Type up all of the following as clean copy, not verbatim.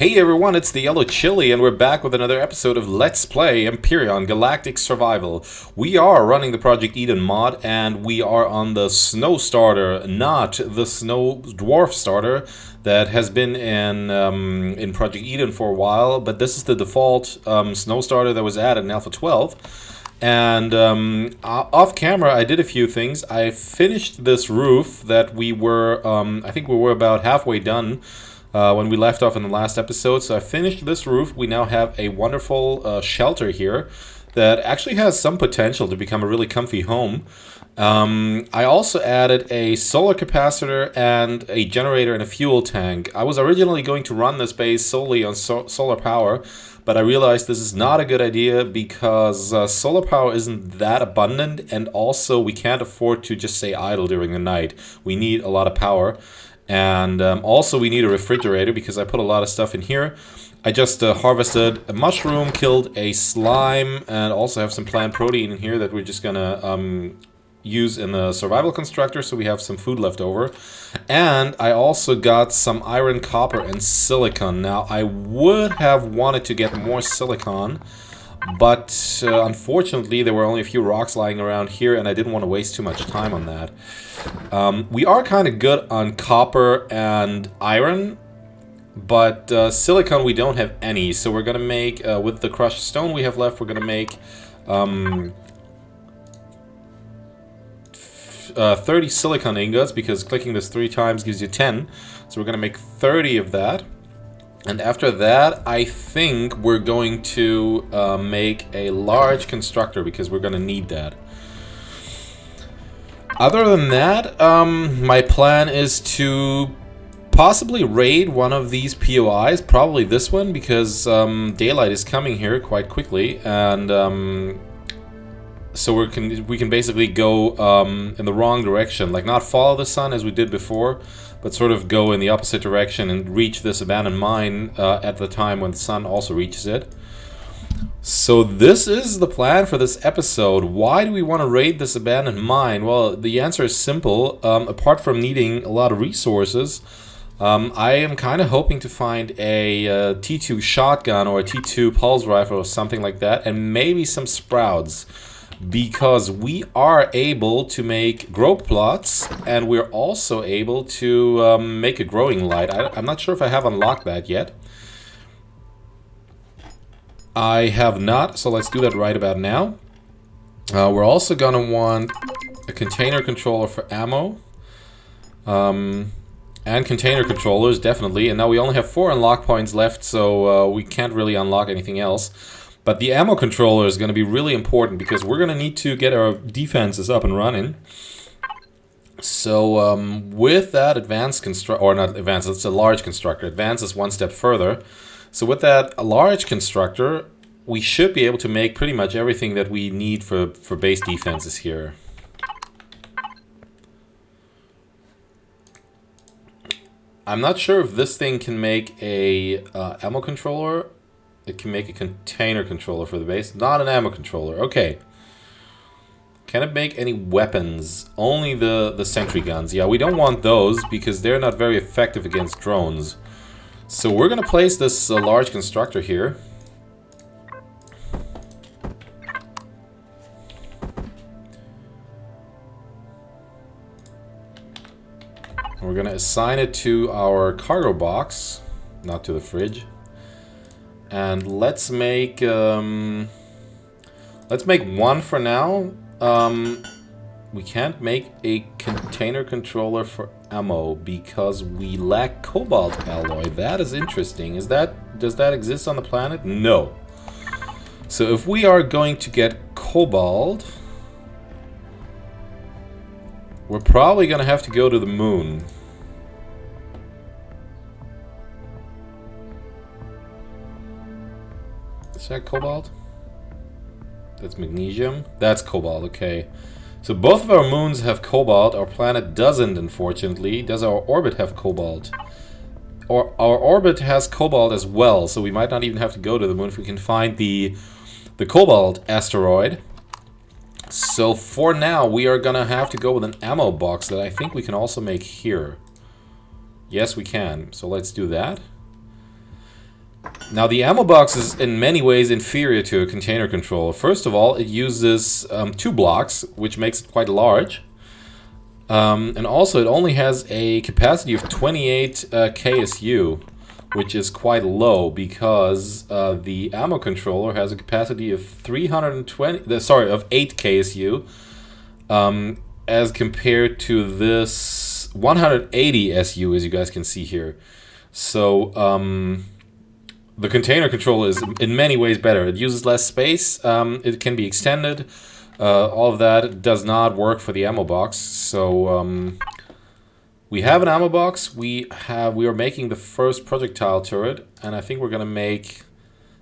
Hey everyone, it's the Yellow Chili, and we're back with another episode of Let's Play Empyrion Galactic Survival. We are running the Project Eden mod, and we are on the Snow Starter, not the Snow Dwarf Starter that has been in Project Eden for a while, but this is the default Snow Starter that was added in Alpha 12. And off camera, I did a few things. I finished this roof that we were, I think we were about halfway done when we left off in the last episode. So I finished this roof. We now have a wonderful shelter here that actually has some potential to become a really comfy home. I also added a solar capacitor and a generator and a fuel tank. I was originally going to run this base solely on solar power, but I realized this is not a good idea because solar power isn't that abundant, and also we can't afford to just stay idle during the night. We need a lot of power. And also we need a refrigerator because I put a lot of stuff in here. I just harvested a mushroom, killed a slime, and also have some plant protein in here that we're just gonna use in the survival constructor, so we have some food left over. And I also got some iron, copper, and silicon. Now I would have wanted to get more silicon, but unfortunately there were only a few rocks lying around here, and I didn't want to waste too much time on that. We are kind of good on copper and iron, but silicon we don't have any, so we're gonna make, with the crushed stone we have left, we're gonna make 30 silicon ingots, because clicking this 3 times gives you 10, so we're gonna make 30 of that. And after that, I think we're going to make a large constructor, because we're going to need that. Other than that, my plan is to possibly raid one of these POIs, probably this one, because daylight is coming here quite quickly, and so we can basically go in the wrong direction, like not follow the sun as we did before, but sort of go in the opposite direction and reach this abandoned mine at the time when the sun also reaches it. So this is the plan for this episode. Why do we want to raid this abandoned mine? Well, the answer is simple. Apart from needing a lot of resources, I am kind of hoping to find a T2 shotgun or a T2 pulse rifle or something like that, and maybe some sprouts. Because we are able to make grow plots, and we're also able to make a growing light. I'm not sure if I have unlocked that yet. I have not, so let's do that right about now. We're also gonna want a container controller for ammo. And container controllers, definitely. And now we only have 4 unlock points left, so we can't really unlock anything else. But the ammo controller is going to be really important, because we're going to need to get our defenses up and running. So with that advanced constructor, or not advanced, it's a large constructor. Advanced is one step further. So with that large constructor, we should be able to make pretty much everything that we need for base defenses here. I'm not sure if this thing can make a ammo controller. It can make a container controller for the base, not an ammo controller. Okay. Can it make any weapons? Only the sentry guns. Yeah, we don't want those because they're not very effective against drones. So we're going to place this large constructor here. We're going to assign it to our cargo box, not to the fridge. And let's make one for now. We can't make a container controller for ammo because we lack cobalt alloy. That is interesting. Does that exist on the planet? No. So if we are going to get cobalt, we're probably gonna have to go to the moon. Is that cobalt? That's magnesium. That's cobalt, okay. So both of our moons have cobalt. Our planet doesn't, unfortunately. Does our orbit have cobalt? Or our orbit has cobalt as well, so we might not even have to go to the moon if we can find the cobalt asteroid. So for now, we are gonna have to go with an ammo box that I think we can also make here. Yes, we can. So let's do that. Now the ammo box is in many ways inferior to a container controller. First of all, it uses 2 blocks, which makes it quite large. And also it only has a capacity of 28 KSU, which is quite low because the ammo controller has a capacity of 8 KSU, as compared to this 180 SU, as you guys can see here. So the container controller is in many ways better. It uses less space, it can be extended, all of that does not work for the ammo box. So we have an ammo box, we are making the first projectile turret, and I think we're gonna make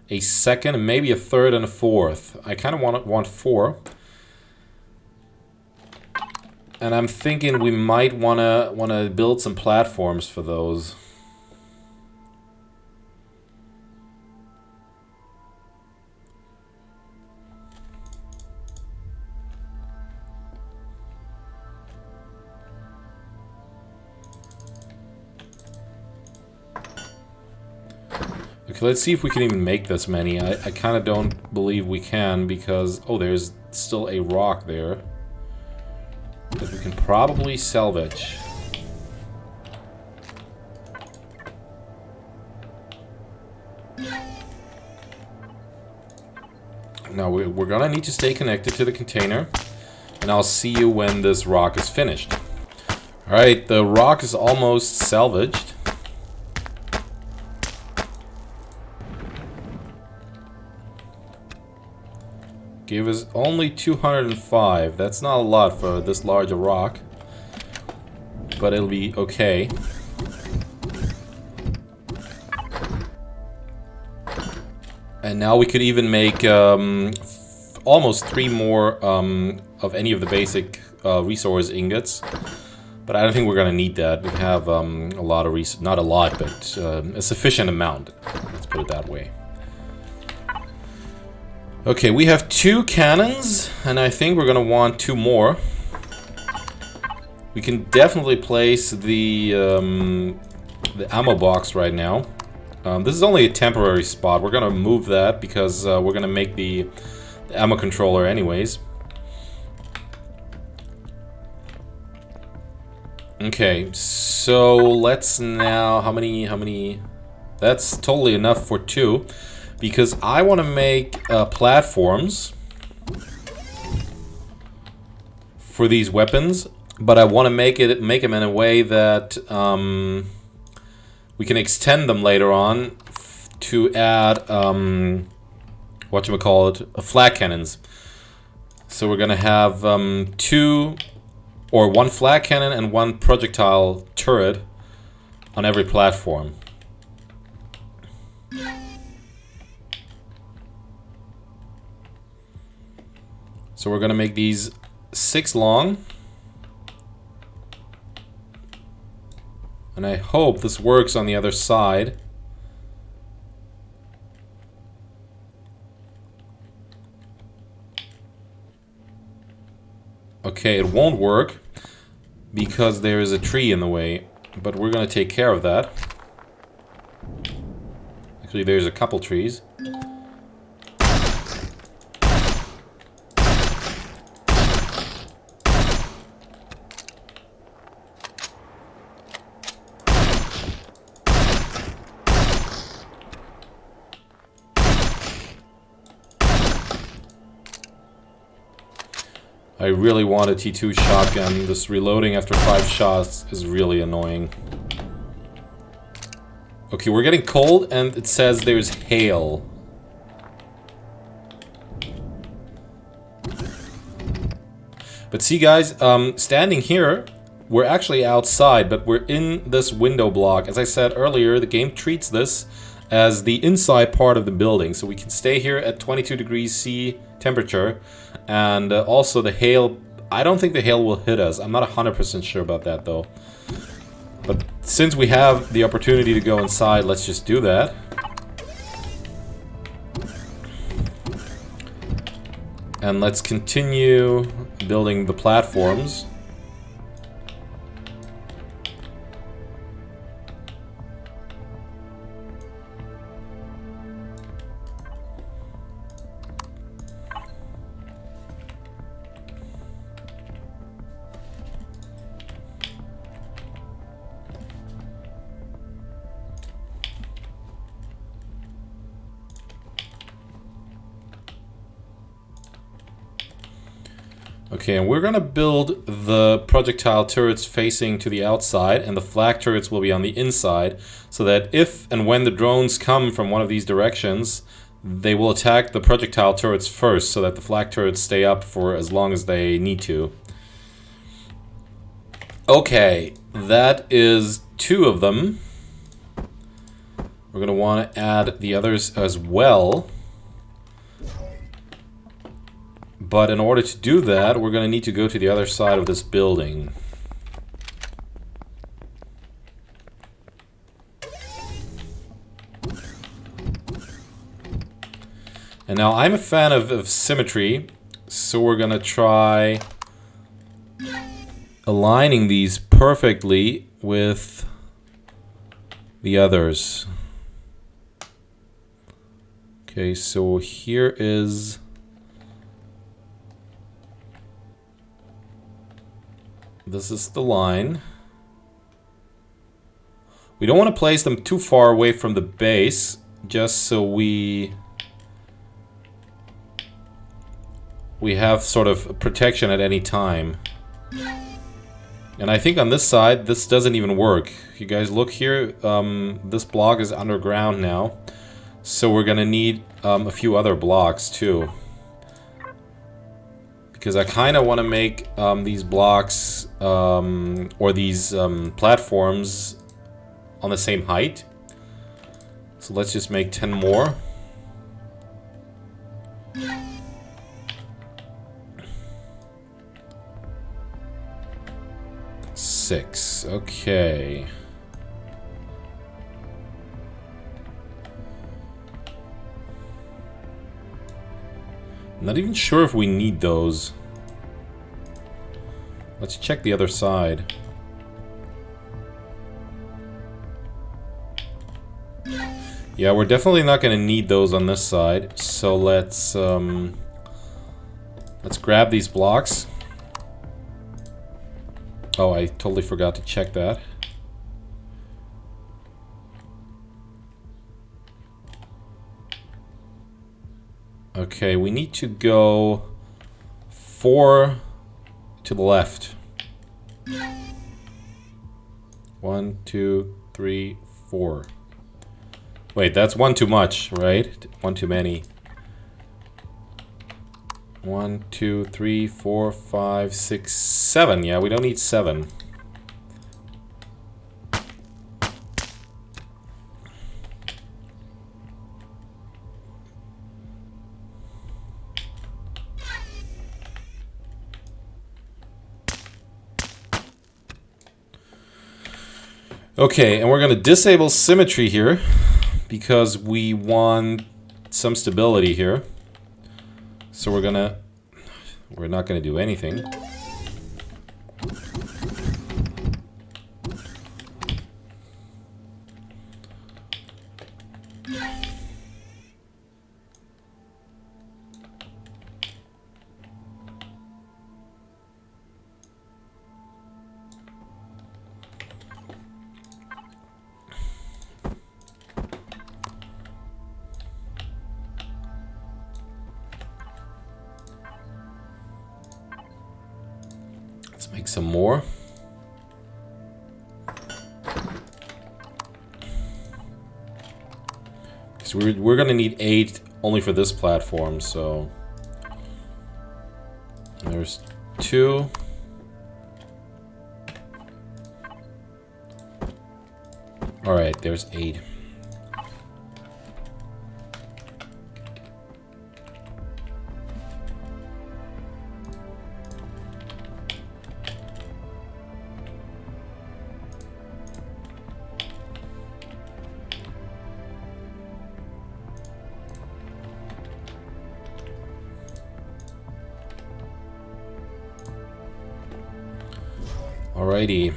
a second, and maybe a third and a fourth. I kind of want 4. And I'm thinking we might wanna build some platforms for those. Okay, let's see if we can even make this many. I kind of don't believe we can because... Oh, there's still a rock there that we can probably salvage. Now we're gonna need to stay connected to the container, and I'll see you when this rock is finished. Alright, the rock is almost salvaged. Gave us only 205. That's not a lot for this large a rock, but it'll be okay. And now we could even make almost 3 more of any of the basic resource ingots. But I don't think we're gonna need that. We have a lot of not a lot, but a sufficient amount. Let's put it that way. Okay, we have 2 cannons, and I think we're gonna want 2 more. We can definitely place the ammo box right now. This is only a temporary spot. We're gonna move that because we're gonna make the ammo controller anyways. Okay, so let's now... How many... That's totally enough for 2. Because I want to make platforms for these weapons, but I want to make them in a way that we can extend them later on to add flat cannons. So we're gonna have 2 or 1 flat cannon and 1 projectile turret on every platform. So we're gonna make these 6 long. And I hope this works on the other side. Okay, it won't work because there is a tree in the way, but we're gonna take care of that. Actually, there's a couple trees. I really want a T2 shotgun. This reloading after 5 shots is really annoying. Okay, we're getting cold and it says there's hail. But see guys, standing here, we're actually outside, but we're in this window block. As I said earlier, the game treats this as the inside part of the building. So we can stay here at 22 degrees C temperature. And also the hail, I don't think the hail will hit us. I'm not 100% sure about that though. But since we have the opportunity to go inside, let's just do that. And let's continue building the platforms. Okay, and we're gonna build the projectile turrets facing to the outside, and the flak turrets will be on the inside, so that if and when the drones come from one of these directions, they will attack the projectile turrets first, so that the flak turrets stay up for as long as they need to. Okay, that is 2 of them. We're gonna want to add the others as well. But in order to do that, we're going to need to go to the other side of this building. And now I'm a fan of symmetry, so we're going to try aligning these perfectly with the others. Okay, so here is... This is the line. We don't want to place them too far away from the base, just so we have sort of protection at any time. And I think on this side, this doesn't even work. You guys look here, this block is underground now. So we're gonna need a few other blocks too. Because I kind of want to make these blocks or these platforms on the same height. So let's just make 10 more. Six. Okay. Not even sure if we need those. Let's check the other side. Yeah, we're definitely not going to need those on this side. So let's grab these blocks. Oh, I totally forgot to check that. Okay, we need to go 4 to the left. 1, 2, 3, 4. Wait, that's 1 too much, right? 1 too many. 1, 2, 3, 4, 5, 6, 7. Yeah, we don't need 7. Okay, and we're going to disable symmetry here because we want some stability here. So we're not going to do anything. Make some more. So we're gonna need 8 only for this platform, so there's 2. Alright, there's 8. Alrighty.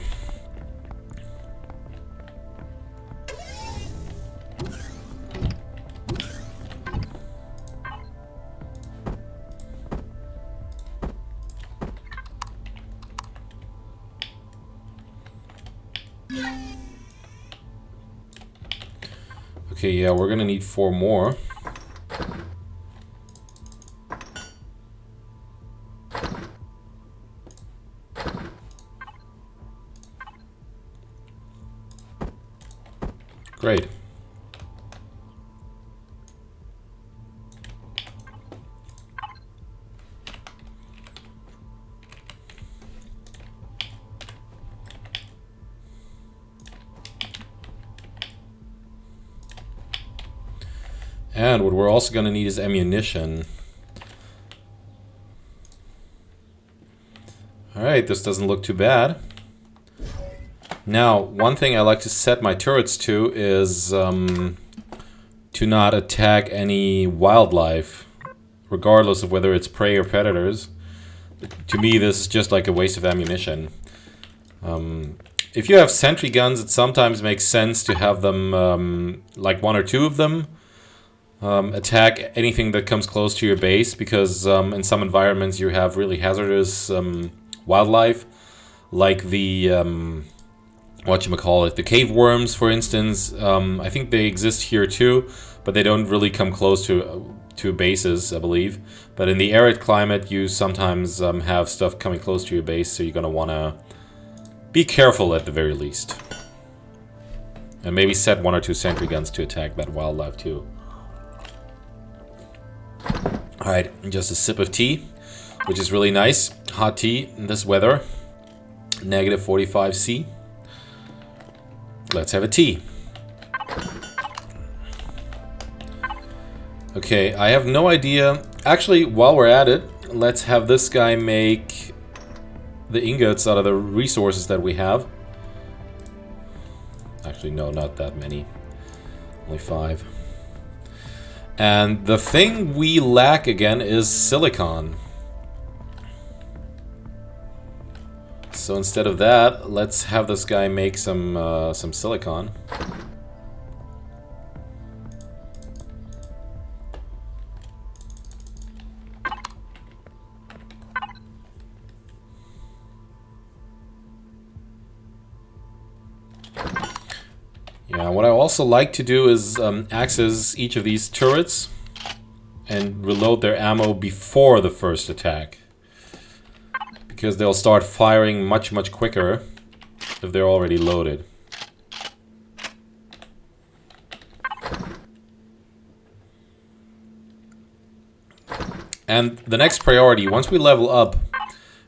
Okay, yeah, we're gonna need 4 more. Great. And what we're also going to need is ammunition. Alright, this doesn't look too bad. Now, one thing I like to set my turrets to is to not attack any wildlife, regardless of whether it's prey or predators. To me, this is just like a waste of ammunition. If you have sentry guns, it sometimes makes sense to have them, like one or two of them, attack anything that comes close to your base, because in some environments you have really hazardous wildlife, like the whatchamacallit, the cave worms, for instance. I think they exist here too, but they don't really come close to bases, I believe. But in the arid climate, you sometimes have stuff coming close to your base, so you're gonna wanna be careful at the very least, and maybe set one or two sentry guns to attack that wildlife too. Alright, just a sip of tea, which is really nice. Hot tea in this weather. Negative 45 C. Let's have a tea. Okay, I have no idea. Actually, while we're at it, let's have this guy make the ingots out of the resources that we have. Actually, no, not that many. Only 5. And the thing we lack again is silicon. So instead of that, let's have this guy make some silicon. Yeah, what I also like to do is access each of these turrets and reload their ammo before the first attack, because they'll start firing much quicker if they're already loaded. And the next priority, once we level up,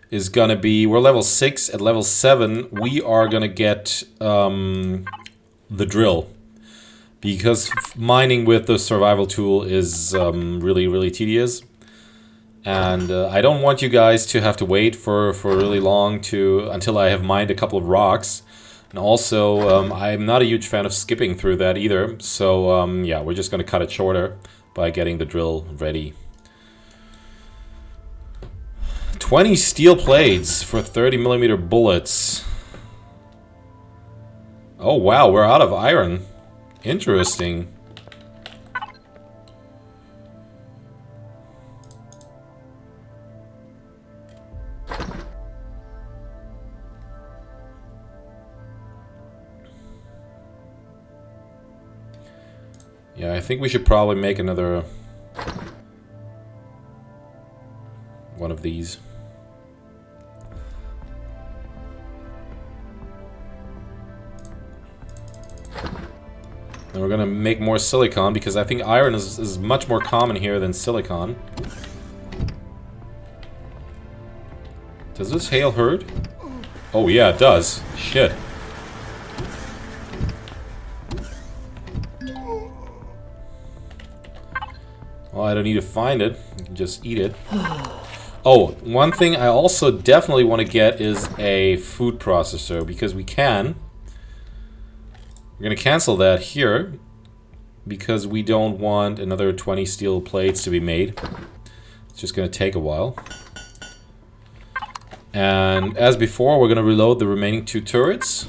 is gonna be, we're level 6. At level 7, we are gonna get the drill, because mining with the survival tool is really tedious, and I don't want you guys to have to wait for really long until I have mined a couple of rocks. And also, I'm not a huge fan of skipping through that either, so yeah, we're just gonna cut it shorter by getting the drill ready. 20 steel plates for 30mm bullets. Oh wow, we're out of iron. Interesting. Yeah, I think we should probably make another one of these. And we're gonna make more silicon, because I think iron is much more common here than silicon. Does this hail hurt? Oh yeah, it does. Shit. Well, I don't need to find it. I can just eat it. Oh, one thing I also definitely want to get is a food processor, because we can. We're going to cancel that here, because we don't want another 20 steel plates to be made. It's just going to take a while. And as before, we're going to reload the remaining 2 turrets.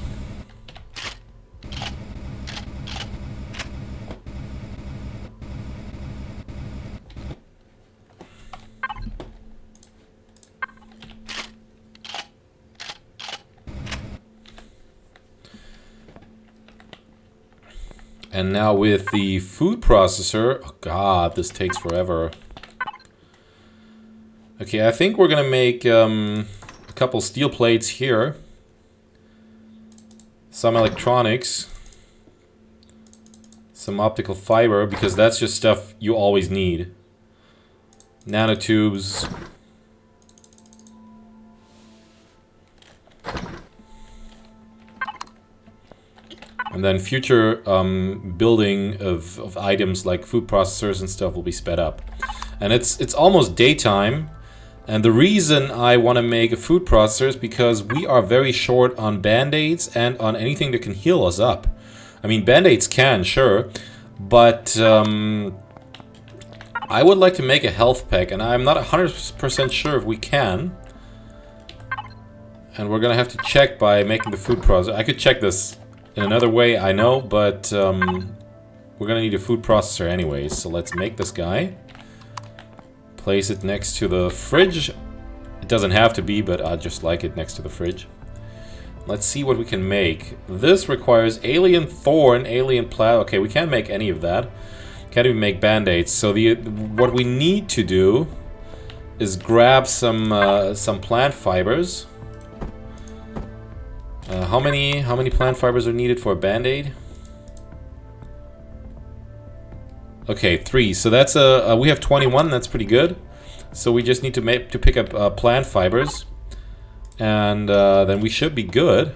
And now with the food processor, oh god, this takes forever. Okay, I think we're gonna make a couple steel plates here. Some electronics. some optical fiber, because that's just stuff you always need. Nanotubes. And then future building of items like food processors and stuff will be sped up. And it's almost daytime. And the reason I want to make a food processor is because we are very short on band-aids and on anything that can heal us up. I mean, band-aids can, sure. But I would like to make a health pack. And I'm not 100% sure if we can. And we're going to have to check by making the food processor. I could check this in another way, I know, but we're gonna need a food processor anyways, so let's make this guy. Place it next to the fridge. It doesn't have to be, but I just like it next to the fridge. Let's see what we can make. This requires alien thorn, alien plow. Okay, we can't make any of that. Can't even make band-aids. So what we need to do is grab some plant fibers. How many plant fibers are needed for a band-aid? Okay, 3. So that's we have 21. That's pretty good. So we just need to pick up plant fibers, and then we should be good.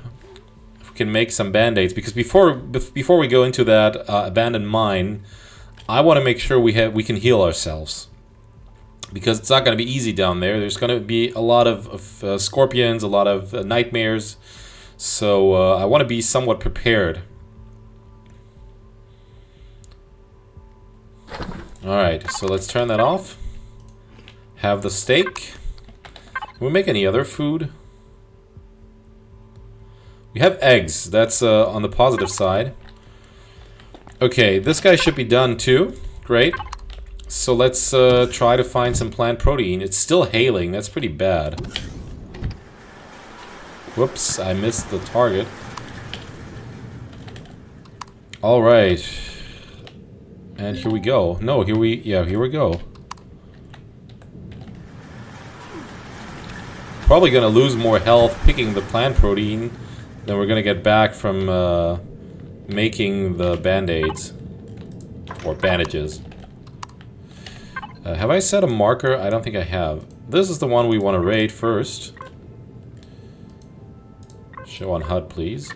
If we can make some band-aids, because before we go into that abandoned mine, I want to make sure we can heal ourselves, because it's not going to be easy down there. There's going to be a lot of scorpions, a lot of nightmares. So I want to be somewhat prepared. Alright, so let's turn that off. Have the steak. Can we make any other food? We have eggs. That's on the positive side. Okay, this guy should be done too. Great. So let's try to find some plant protein. It's still hailing. That's pretty bad. Whoops, I missed the target. Alright. And here we go. No, here we go. Probably gonna lose more health picking the plant protein than we're gonna get back from making the band-aids. Or bandages. Have I set a marker? I don't think I have. This is the one we want to raid first. Show on HUD, please.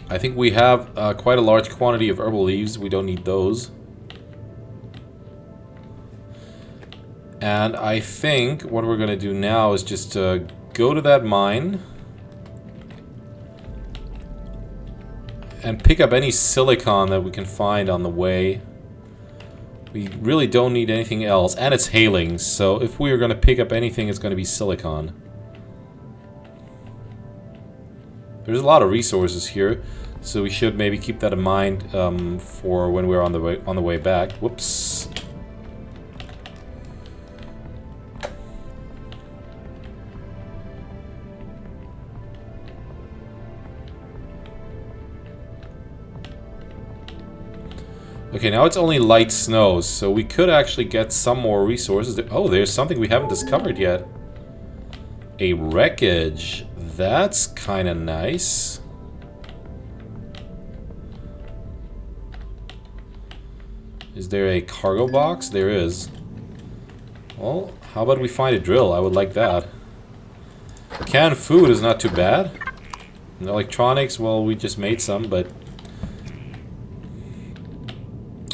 I think we have quite a large quantity of herbal leaves. We don't need those. And I think what we're going to do now is just go to that mine and pick up any silicon that we can find on the way. We really don't need anything else, and it's hailing, so if we are going to pick up anything, it's going to be silicon. There's a lot of resources here, so we should maybe keep that in mind for when we're on the way back. Whoops. Okay, now it's only light snow, so we could actually get some more resources. Oh, there's something we haven't discovered yet. A wreckage. That's kind of nice. Is there a cargo box? There is. Well, how about we find a drill? I would like that. Canned food is not too bad. And electronics, well, we just made some, but...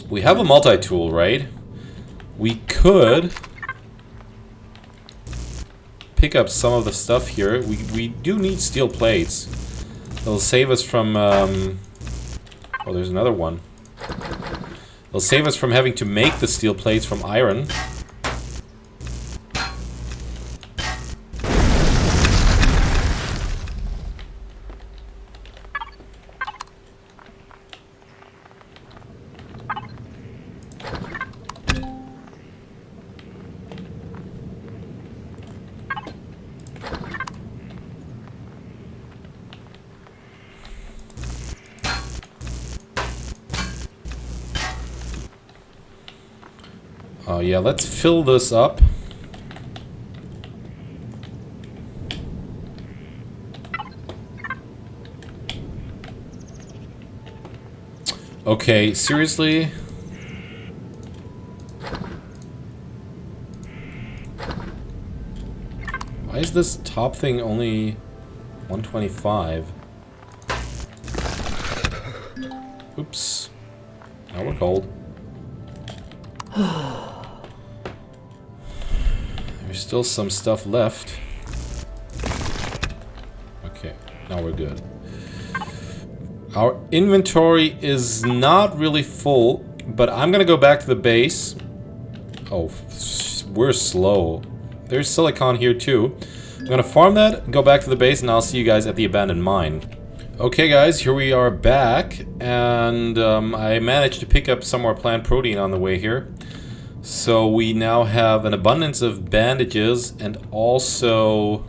we have a multi-tool, right? We could pick up some of the stuff here. We do need steel plates. It'll save us from... oh, there's another one. It'll save us from having to make the steel plates from iron. Yeah, let's fill this up. Okay, seriously? Why is this top thing only 125? Oops. Now we're cold. There's still some stuff left. Okay, now we're good. Our inventory is not really full, but I'm gonna go back to the base. Oh, we're slow. There's silicon here too. I'm gonna farm that, go back to the base, and I'll see you guys at the abandoned mine. Okay guys, here we are back, and I managed to pick up some more plant protein on the way here. So we now have an abundance of bandages, and also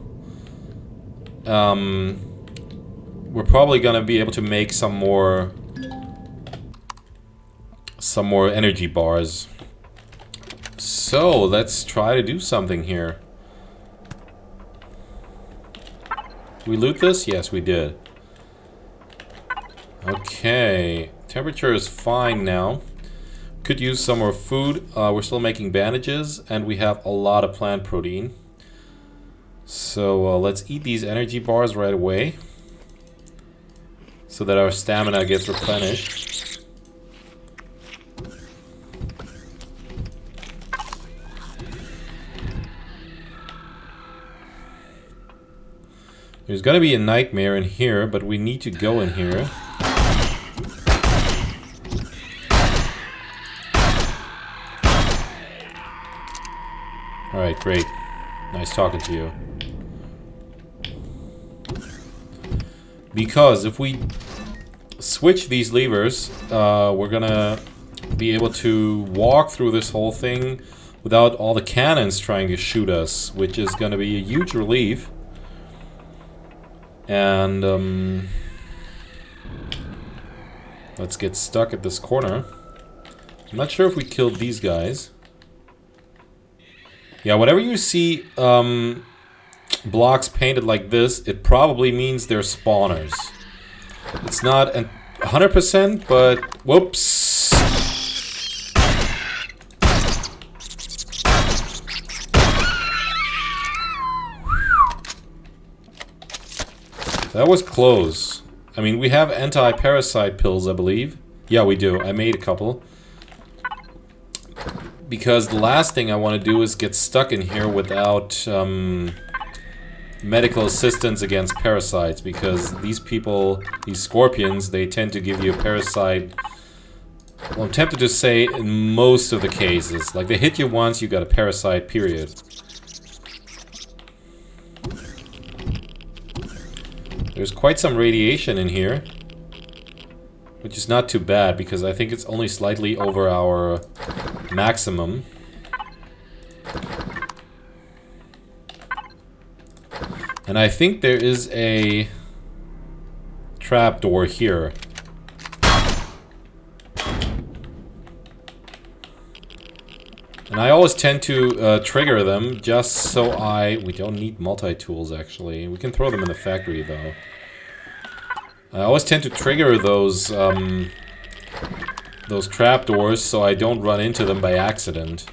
we're probably gonna be able to make some more energy bars. So let's try to do something here. Did we loot this? Yes, we did. Okay, temperature is fine now. Could use some more food. We're still making bandages, and we have a lot of plant protein. So let's eat these energy bars right away, so that our stamina gets replenished. There's gonna be a nightmare in here, but we need to go in here. Alright, great. Nice talking to you. Because if we switch these levers, we're gonna be able to walk through this whole thing without all the cannons trying to shoot us, which is gonna be a huge relief. And let's get stuck at this corner. I'm not sure if we killed these guys. Yeah, whenever you see blocks painted like this, it probably means they're spawners. It's not 100%, but whoops. That was close. I mean, we have anti-parasite pills, I believe. Yeah, we do. I made a couple. Because the last thing I want to do is get stuck in here without medical assistance against parasites, because these people, these scorpions, they tend to give you a parasite. Well, I'm tempted to say in most of the cases. Like, they hit you once, you got a parasite, period. There's quite some radiation in here, which is not too bad, because I think it's only slightly over our maximum. And I think there is a trapdoor here. And I always tend to trigger them just so we don't need multi-tools actually. We can throw them in the factory though. I always tend to trigger those trapdoors so I don't run into them by accident.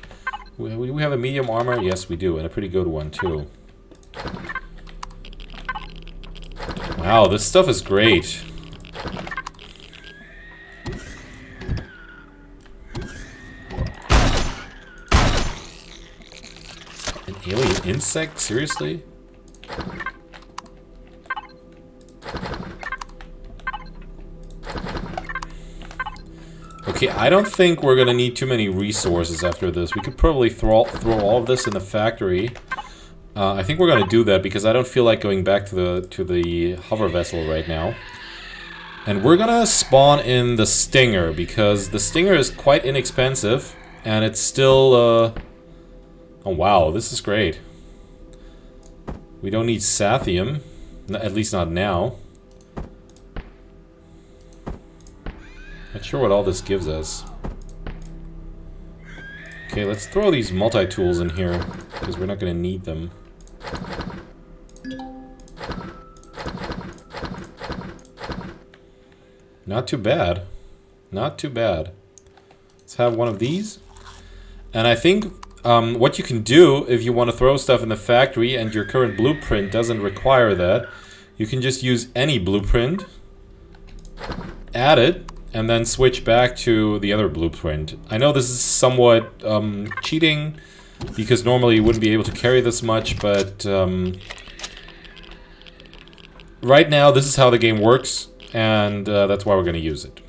We have a medium armor? Yes, we do, and a pretty good one too. Wow, this stuff is great. An alien insect? Seriously? Okay, I don't think we're gonna need too many resources after this. We could probably throw all of this in the factory. I think we're gonna do that because I don't feel like going back to the hover vessel right now. And we're gonna spawn in the Stinger because the Stinger is quite inexpensive and it's still oh wow, this is great. We don't need Sathium, at least not now. Not sure what all this gives us. Okay, let's throw these multi-tools in here because we're not gonna need them. Not too bad. Not too bad. Let's have one of these. And I think what you can do if you want to throw stuff in the factory and your current blueprint doesn't require that, you can just use any blueprint, add it, and then switch back to the other blueprint. I know this is somewhat cheating, because normally you wouldn't be able to carry this much, but right now this is how the game works, and that's why we're going to use it.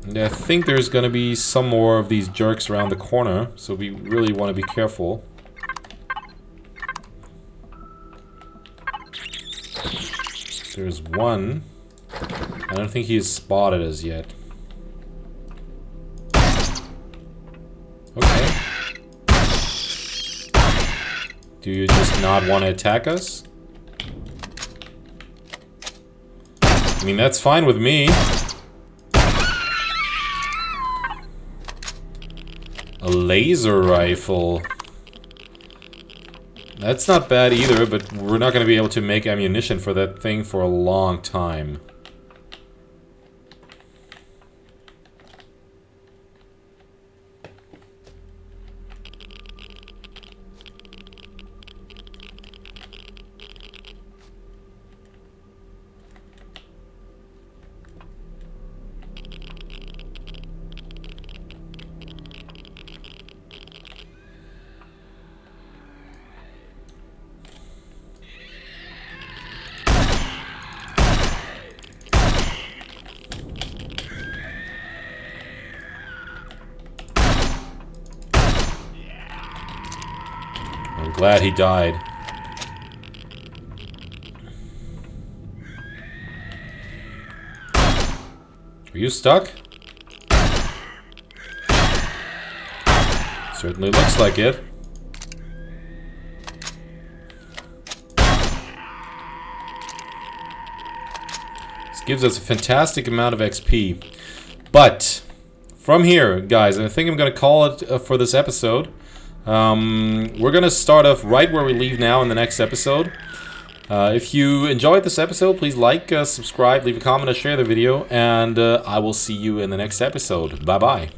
And I think there's going to be some more of these jerks around the corner, so we really want to be careful. There's one. I don't think he's spotted as yet. Okay. Do you just not want to attack us? I mean, that's fine with me. A laser rifle. That's not bad either, but we're not going to be able to make ammunition for that thing for a long time. I'm glad he died. Are you stuck? Certainly looks like it. This gives us a fantastic amount of XP. But from here, guys, and I think I'm going to call it for this episode. We're going to start off right where we leave now in the next episode. If you enjoyed this episode, please like, subscribe, leave a comment, or share the video, and I will see you in the next episode. Bye-bye.